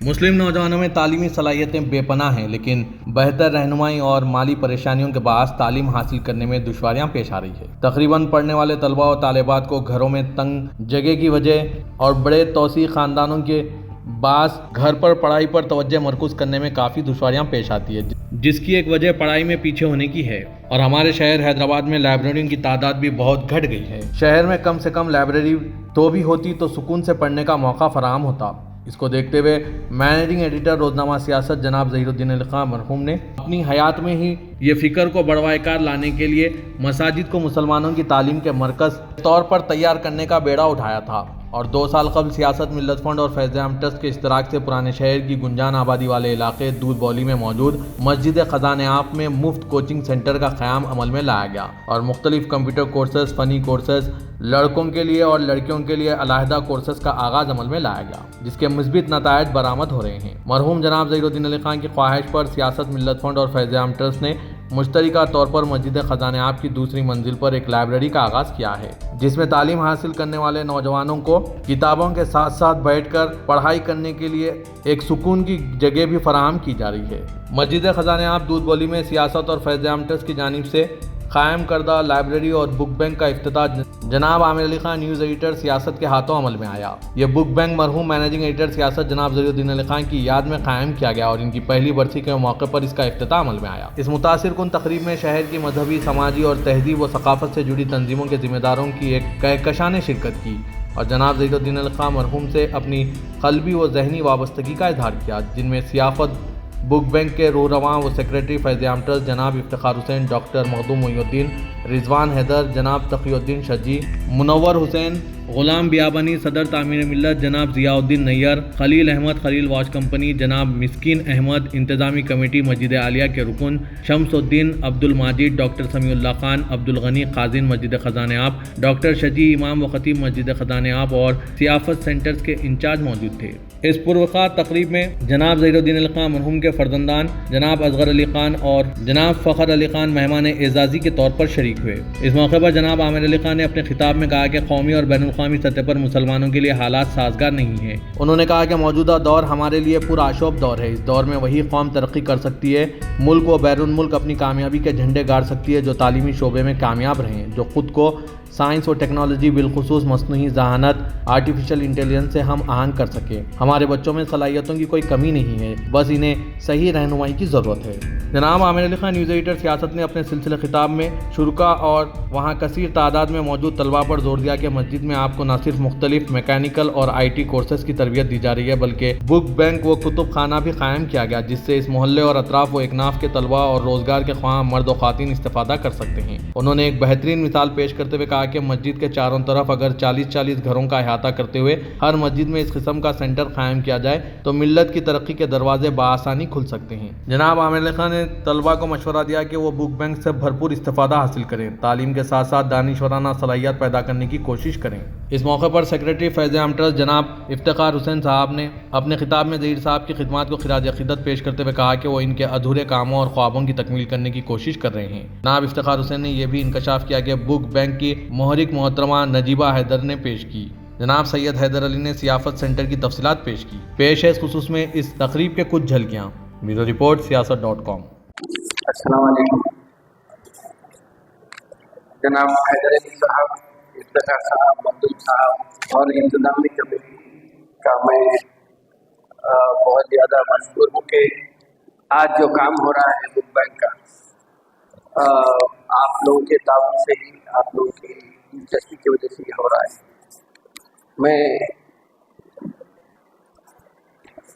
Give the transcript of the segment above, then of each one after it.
मुस्लिम नौजवानों में तालीमी सलाहियतें बेपनाह हैं, लेकिन बेहतर रहनुमाई और माली परेशानियों के बायस तालीम हासिल करने में दुश्वारियां पेश आ रही है। तकरीबन पढ़ने वाले तलबा और तालिबात को घरों में तंग जगह की वजह और बड़े तौसी ख़ानदानों के बायस घर पर पढ़ाई पर तवज्जो मरकूज़ करने में काफ़ी दुश्वारियां पेश आती है, जिसकी एक वजह पढ़ाई में पीछे होने की है। और हमारे शहर हैदराबाद में लाइब्रेरियों की तादाद भी बहुत घट गई है। शहर में कम से कम लाइब्रेरी तो भी होती तो सुकून से पढ़ने का मौका फराहम होता। इसको देखते हुए मैनेजिंग एडिटर रोजनामा सियासत जनाब ज़हीरुद्दीन अली खान मरहूम ने अपनी हयात में ही ये फ़िक्र को बढ़वाकार लाने के लिए मसाजिद को मुसलमानों की तालीम के मरकज़ तौर पर तैयार करने का बेड़ा उठाया था। और 2 साल कबल सियासत मिल्लत फ़ंड और फैज़-ए-आम ट्रस्ट के इश्तराक से पुराने शहर की गुंजान आबादी वाले इलाके दूध बौली में मौजूद मस्जिद ख़ज़ाने-आप में मुफ्त कोचिंग सेंटर का क़याम अमल में लाया गया और मुख्तलिफ कंप्यूटर कोर्सेज, फ़नी कोर्सेज, लड़कों के लिए और लड़कियों के लिए अलहदा कोर्सेज का आगाज़ अमल में लाया गया, जिसके मुस्बित नतायज बरामद हो रहे हैं। मरहूम जनाब ज़हीरुद्दीन अली खान की ख्वाहिश पर सियासत मिल्लत फ़ंड और फैज़-ए-आम ट्रस्ट ने मुश्तरका तौर पर मस्जिद ख़ज़ाने-आप की दूसरी मंजिल पर एक लाइब्रेरी का आगाज़ किया है, जिसमें तालीम हासिल करने वाले नौजवानों को किताबों के साथ साथ बैठकर पढ़ाई करने के लिए एक सुकून की जगह भी फराहम की जा रही है। मस्जिद ख़ज़ाने-आप दूध बौली में सियासत और फैज़-ए-आम ट्रस्ट की जानिब से कायम करदा लाइब्रेरी और बुक बैंक का इफ्तिताह जनाब आमिर अली खान न्यूज़ एडिटर सियासत के हाथों अमल में आया। यह बुक बैंक मरहूम मैनेजिंग एडिटर सियासत जनाब ज़हीरुद्दीन अली खान की याद में कायम किया गया और इनकी पहली बरसी के मौके पर इसका इफ्तिताह अमल में आया। इस मुतासिर कुन तकरीब में शहर की मजहबी, समाजी और तहजीब व सकाफत से जुड़ी तंजीमों के जिम्मेदारों की एक कहकशां ने शिरकत की और जनाब ज़हीरुद्दीन अली खान मरहूम से अपनी क़ल्बी व ज़हनी वाबस्तगी का इजहार किया, जिनमें सियाफत बुक बैंक के रूरवां व सेक्रेटरी फैज़-ए-आम ट्रस्ट जनाब इफ्तिखार हुसैन, डॉक्टर मखदूम मोइनुद्दीन, रिजवान हैदर, जनाब तक़ीउद्दीन शजी, मुनव्वर हुसैन, गुलाम बियाबानी, सदर तामीर मिल्लत जनाब ज़ियाउद्दीन नैयर, खलील अहमद खलील वॉच कंपनी, जनाब मिस्किन अहमद, इंतज़ामी कमेटी मस्जिद आलिया के रुकन शम्सुद्दीन अब्दुल माजिद, डॉक्टर समीउल्लाह खान, अब्दुल गनी काज़िन मस्जिद ख़ज़ाने-आप, डॉक्टर शजी इमाम व ख़तीब मस्जिद ख़ज़ाने-आप और सियाफत सेंटर्स के इंचार्ज मौजूद थे। इस पुरवक़ार तकरीब में जनाब ज़हीरुद्दीन अली खान मरहूम के फ़र्जंदान जनाब असगर अली खान और जनाब फ़खर अली खान मेहमान एजाज़ी के तौर पर शरीक हुए। इस मौके पर जनाब आमिर अली खान ने अपने खिताब में कहा कि कौमी और बैनुल-अक़वामी सतह पर मुसलमानों के लिए हालात साजगार नहीं है। उन्होंने कहा कि मौजूदा दौर हमारे लिए पुरआशोब दौर है। इस दौर में वही कौम तरक्की कर सकती है, मुल्क व बैरून मुल्क अपनी कामयाबी के झंडे गाड़ सकती है जो तालीमी शोबे में कामयाब रहें, जो खुद को साइंस और टेक्नोलॉजी बिलखुसूस मस्नूई ज़हानत आर्टिफिशियल इंटेलिजेंस से हम आहंग कर सके। हमारे बच्चों में सलाहियतों की कोई कमी नहीं है, बस इन्हें सही रहनुमाई की ज़रूरत है। जनाब आमिर अली खान न्यूज़ एडिटर सियासत ने अपने सिलसिले खिताब में शुरका और वहाँ कसीर तादाद में मौजूद तलबा पर जोर दिया कि मस्जिद में आपको न सिर्फ मुख्तलिफ मैकेनिकल और IT कोर्सेज की तरबियत दी जा रही है, बल्कि बुक बैंक व कुतुब खाना भी कायम किया गया, जिससे इस मोहल्ले और अतराफ व एकनाफ के तलबा और रोज़गार के ख्वाह मर्द व ख़ातीन इस्तेफादा कर सकते हैं। उन्होंने एक बेहतरीन मिसाल पेश करते हुए कहा कि मस्जिद के चारों तरफ अगर 40-40 घरों का अहाता करते हुए हर मस्जिद में इस किस्म का सेंटर कायम किया जाए तो मिल्लत की तरक्की के दरवाजे बाआसानी खुल सकते हैं। जनाब आमिर अली खान ने तलबा को मशवरा दिया कि वो बुक बैंक से भरपूर इस्तेफादा हासिल करें, तालीम के साथ साथ दानिशवराना सलाहियत पैदा करने की कोशिश करें। इस मौके पर सेक्रेटरी फैज़-ए-आम ट्रस्ट जनाब इफ्तिखार हुसैन साहब ने अपने खिताब में ज़हीर साहब की खिदमत को खिराज अक़ीदत पेश करते हुए कहा कि वो इनके अधूरे कामों और ख्वाबों की तकमील करने की कोशिश कर रहे हैं। जनाब इफ्तिखार हुसैन ने यह भी इंकशाफ किया कि बुक बैंक की मोहरिक मोहतरमा नजीबा हैदर ने पेश की। जनाब सैयद हैदर अली ने सियाफत सेंटर की तफसीलात पेश की। पेश है इस खुसूस में इस तकरीब के कुछ झलकियाँ। Bureau report siyaasat.com। अस्सलाम वालेकुम। जनाब हैदर अली साहब, इफ्तिखार साहब, मखदूम साहब और इंतजामी कमेटी का मैं बहुत ज़्यादा मशहूर हूँ कि आज जो काम हो रहा है बुक बैंक का आप लोगों के ताउन से ही, आप लोगों की दिलचस्पी की वजह से हो रहा है। मैं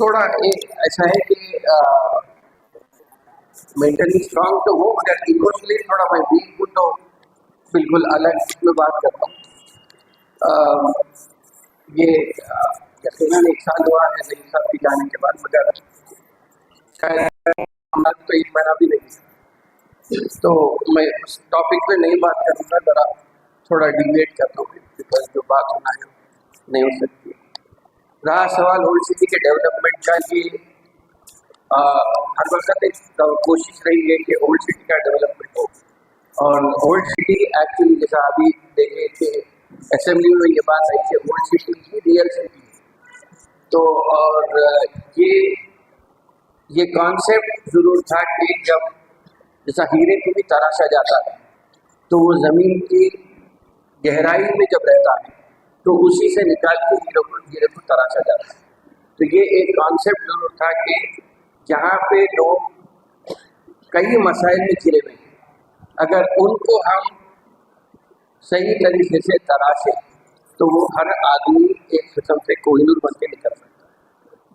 थोड़ा ऐसा है कि मेंटली स्ट्रांग तो हूँ मगर इमोशनली थोड़ा मैं वीक हूँ, तो बिल्कुल अलग में बात करता हूँ। ये यकीनन 1 साल हुआ है ज़हीर साहब के जाने के बाद, मगर शायद हमारा तो 1 महीना भी नहीं, तो मैं उस टॉपिक पे नहीं बात करूँगा, ज़रा थोड़ा डिबेट करता हूँ बिकॉज जो बात होना है नहीं हो सकती। रहा सवाल ओल्ड सिटी के डेवलपमेंट का, ये हर वक्त एक कोशिश रही है कि ओल्ड सिटी का डेवलपमेंट हो, और ओल्ड सिटी एक्चुअली जैसा अभी देखें कि असेंबली में ये बात आई कि ओल्ड सिटी ही रियल सिटी है। तो और ये कॉन्सेप्ट जरूर था कि जब जैसा हीरे को भी तराशा जाता है तो वो ज़मीन की गहराई में जब रहता है तो उसी से निकाल के हीरे को तराशा जाता है। तो ये एक कॉन्सेप्ट जरूर था कि जहाँ पे लोग कई मसाइल में घिरे हुए हैं, अगर उनको हम सही तरीके से तराशें तो वो हर आदमी एक किस्म से कोहिनूर बन के निकल सकता है।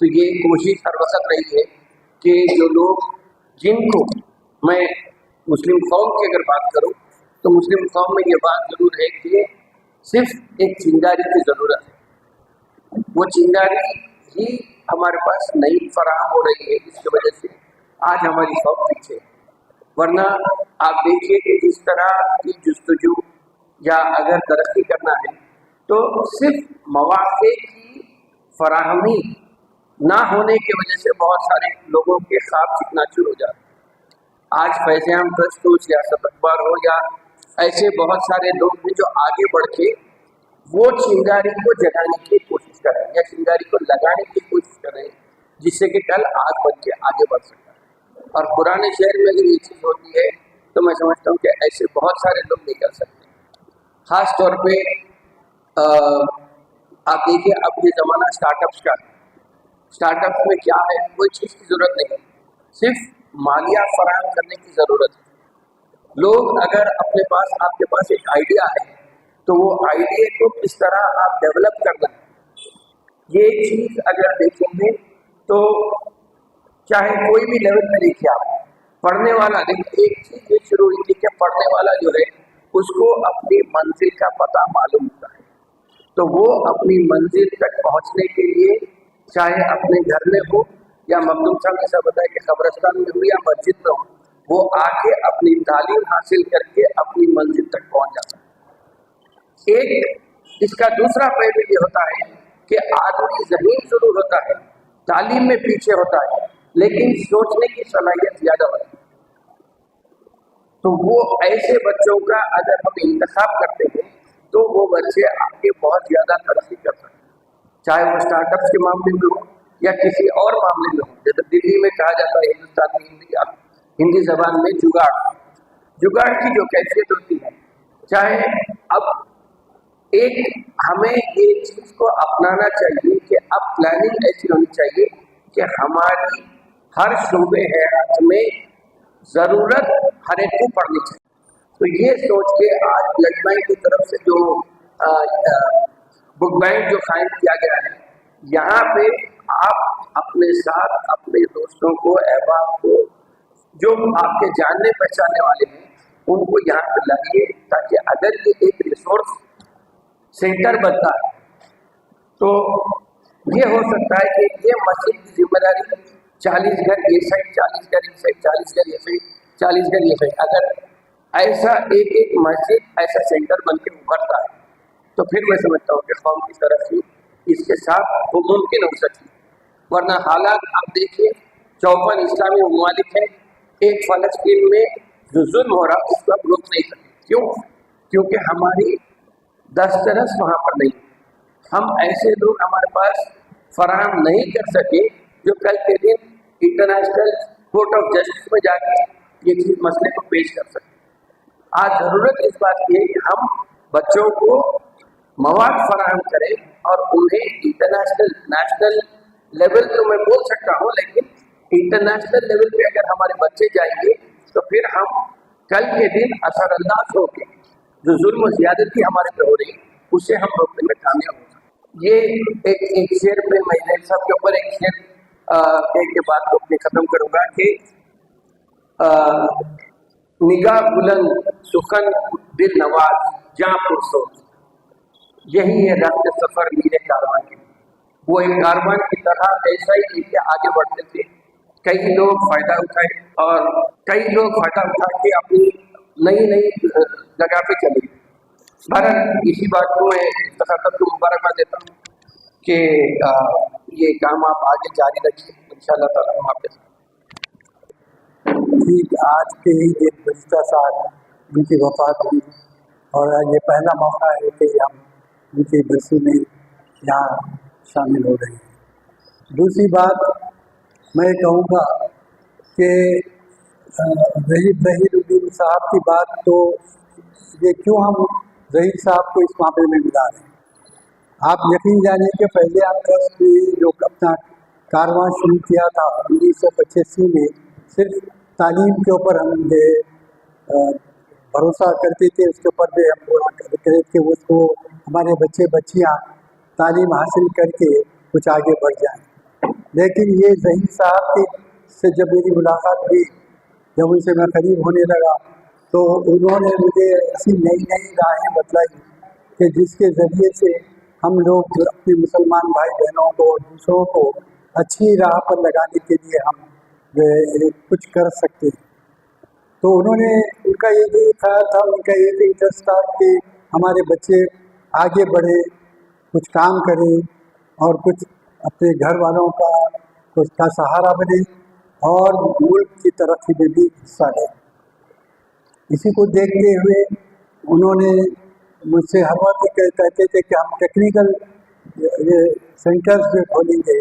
तो ये कोशिश हर वक्त रही है कि जो लोग जिनको मैं मुस्लिम कौम की अगर बात करूं तो मुस्लिम कौम में ये बात ज़रूर है कि सिर्फ एक चिंगारी की ज़रूरत है। वो चिंगारी ही हमारे पास नई फराहम हो रही है, जिसकी वजह से आज हमारी कौम पीछे है। वरना आप देखिए कि जिस तरह की जुस्तजू या अगर तरक्की करना है तो सिर्फ मौक़े की फराहमी ना होने की वजह से बहुत सारे लोगों के ख्वाब चिकनाचूर हो जाते हैं। आज फैज़-ए-आम ट्रस्ट हो, सियासत अखबार हो या ऐसे बहुत सारे लोग हैं जो आगे बढ़ के वो चिंगारी को जगाने की कोशिश कर रहे हैं या चिंगारी को लगाने की कोशिश कर रहे हैं, जिससे कि कल आग बन के आगे बढ़ सकता है। और पुराने शहर में अगर ये चीज़ होती है तो मैं समझता हूँ कि ऐसे बहुत सारे लोग निकल सकते हैं। ख़ास तौर पे आप देखिए अब ये ज़माना स्टार्टअप्स का है। स्टार्टअप में क्या है, कोई चीज़ की ज़रूरत नहीं, सिर्फ मालिया फराहम करने की ज़रूरत है। लोग अगर अपने पास आपके पास एक आइडिया है तो वो आइडिया को किस तरह आप डेवलप करना है, ये चीज़ अगर देखेंगे तो चाहे कोई भी लेवल में देखिए आप, पढ़ने वाला देखिए एक चीज़ ये शुरू हुई थी कि पढ़ने वाला जो है उसको अपनी मंजिल का पता मालूम होता है, तो वो अपनी मंजिल तक पहुंचने के लिए चाहे अपने घर में हो या मखदूम साहब जैसा बताया कि कब्रिस्तान में हो या मस्जिद में हो, वो आके अपनी तालीम हासिल करके अपनी मंजिल तक पहुंच जाता है। एक इसका दूसरा पहलू ये होता है कि आदमी ज़हीन जरूर होता है, तालीम में पीछे होता है, लेकिन सोचने की सलाहियत ज़्यादा होती है। तो वो ऐसे बच्चों का अगर हम इंतखाब करते हैं तो वो बच्चे आगे बहुत ज़्यादा तरक्की कर सकते हैं, चाहे वो स्टार्टअप्स के मामले में हो या किसी और मामले में हो। जैसे दिल्ली में कहा जाता है हिंदुस्तान में हिंदी ज़बान में जुगाड़ की जो कैफियत होती है, चाहे अब एक हमें ये चीज़ को अपनाना चाहिए कि अब प्लानिंग ऐसी होनी चाहिए कि हमारी हर शोबे हयात में ज़रूरत हर एक को पड़नी चाहिए। तो ये सोच के आज ब्लड बैंक की तरफ से जो बुक बैंक जो कायम किया गया है, यहाँ पे आप अपने साथ अपने दोस्तों को, अहबाब को, जो आपके जानने पहचानने वाले हैं, उनको यहाँ पे लाइए, ताकि अगर ये एक रिसोर्स सेंटर बनता है तो ये हो सकता है कि ये मस्जिद की जिम्मेदारी 40 घर ये साइड, 40 घर ये साइड, 40 घर ये साइड, 40 घर ये साइड, अगर ऐसा एक मस्जिद ऐसा सेंटर बन के उभरता है तो फिर मैं समझता हूँ कि कौम की तरक्की इसके साथ वो मुमकिन हो सकती है। वरना हालात आप देखिए, 54 इस्लामी ममालिक हैं, एक फ़लस्तीन में जो जुल्म हो रहा उसको आप रोक नहीं सकते। क्यों? क्योंकि हमारी दस्तरस वहाँ पर नहीं, हम ऐसे लोग हमारे पास फराहम नहीं कर सके जो कल के दिन इंटरनेशनल कोर्ट ऑफ जस्टिस में जाके ये चीज़ मसले को पेश कर सके। आज ज़रूरत इस बात की है कि हम बच्चों को मवाद फराहम करें और उन्हें इंटरनेशनल, नेशनल लेवल तो मैं बोल सकता हूँ, लेकिन इंटरनेशनल लेवल पे अगर हमारे बच्चे जाएंगे तो फिर हम कल के दिन असरअंदाज होकर जो जुल्म ज़्यादती हमारे पे हो रही उसे हम रोकने में कामयाब हो सकते। ये एक शेर पे मैं नैब साहब के ऊपर एक शेर कह के बात को अपनी ख़त्म करूँगा कि निगाह बुलंद सुखन दिल नवाज जहाँ पुरसों, यही है रास्ते सफ़र मीरे कारवां के। वो एक कारवां की तरह ऐसा ही लेके आगे बढ़ते थे, कई लोग फ़ायदा उठाए और कई लोग फ़ायदा उठा के अपनी नई जगह पे चले। बहरहाल इसी बात को मैं तखत्तब को मुबारकबाद देता हूँ कि ये काम आप आगे जारी रखिए, इंशाअल्लाह ताला हम आपके साथ। ठीक आज के ही दिन गुज़िश्ता साल उनकी वफ़ात हुई और ये पहला मौका है कि हम उनकी बरसी में यहाँ शामिल हो रहे हैं। दूसरी बात मैं कहूँगा कि ज़हीरुद्दीन साहब की बात, तो ये क्यों हम ज़हीर साहब को इस मामले में मिला रहे हैं। आप यकीन जानिए कि पहले हम ट्रस्ट में जो अपना कारवां शुरू किया था 1985 में, सिर्फ तालीम के ऊपर हम भरोसा करते थे, उसके ऊपर भी हम पूरा करते थे उसको हमारे बच्चे बच्चियाँ तालीम हासिल करके कुछ आगे बढ़ जाएं। लेकिन ये ज़हीर साहब के से जब मेरी मुलाकात हुई, जब उनसे मैं करीब होने लगा, तो उन्होंने मुझे ऐसी नई नई राहें बतलाई कि जिसके ज़रिए से हम लोग अपने मुसलमान भाई बहनों को और दूसरों को अच्छी राह पर लगाने के लिए हम कुछ कर सकते हैं। तो उन्होंने, उनका ये भी ख्याल था, उनका ये भी इंटरेस्ट था कि हमारे बच्चे आगे बढ़े, कुछ काम करें और कुछ अपने घर वालों का कुछ का सहारा बने और मुल्क की तरक्की में भी हिस्सा लें। इसी को देखते हुए उन्होंने मुझसे हर वक्त कहते थे कि हम टेक्निकल सेंटर्स जो खोलेंगे,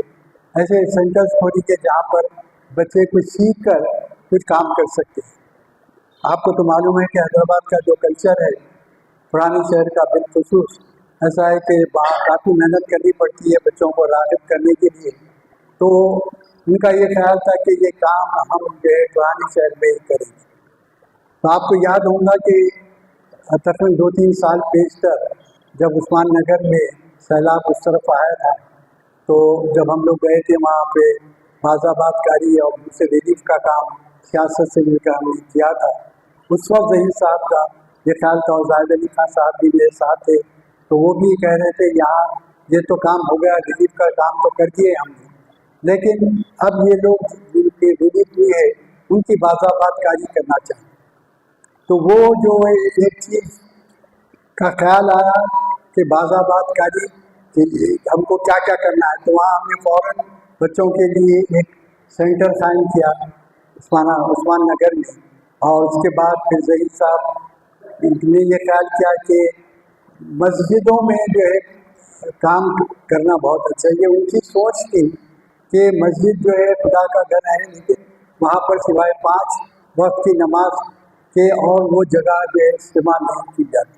ऐसे सेंटर्स खोलेंगे जहाँ पर बच्चे कुछ सीख कर कुछ काम कर सकते हैं। आपको तो मालूम है कि हैदराबाद का जो कल्चर है, पुराने शहर का बिलखुसूस ऐसा है कि वहाँ काफ़ी मेहनत करनी पड़ती है बच्चों को राग़िब करने के लिए। तो उनका ये ख्याल था कि ये काम हम जो है पुराने शहर में ही करेंगे। तो आपको याद होगा कि तकरीबन 2-3 साल पेशतर जब उस्मान नगर में सैलाब उस तरफ आया था, तो जब हम लोग गए थे वहाँ पे बाज़ाबादकारी और दूसरे रिलीफ का काम सियासत से मिलकर हमने किया था। उस वक्त ज़हीर साहब का ये ख्याल था और ज़ाहिद अली खान साहब भी मेरे साथ थे, तो वो भी कह रहे थे यहाँ ये तो काम हो गया, रिलीफ का काम तो कर दिए हमने, लेकिन अब ये लोग जिनके रिलीफ हुई है उनकी बाज़ाबादकारी करना चाहिए। तो वो जो एक चीज़ का ख्याल आया कि बाज़ाबादकारी के लिए हमको क्या क्या करना है, तो वहाँ हमने फ़ौरन बच्चों के लिए एक सेंटर कायम किया उस्मान नगर में। और उसके बाद फिर ज़हीर साहब ने ये ख्याल किया कि मस्जिदों में जो है काम करना बहुत अच्छा है। ये उनकी सोच थी कि मस्जिद जो है खुदा का घर है, लेकिन वहाँ पर सिवाय 5 वक्त की नमाज के और वो जगह जो है इस्तेमाल नहीं की जाती।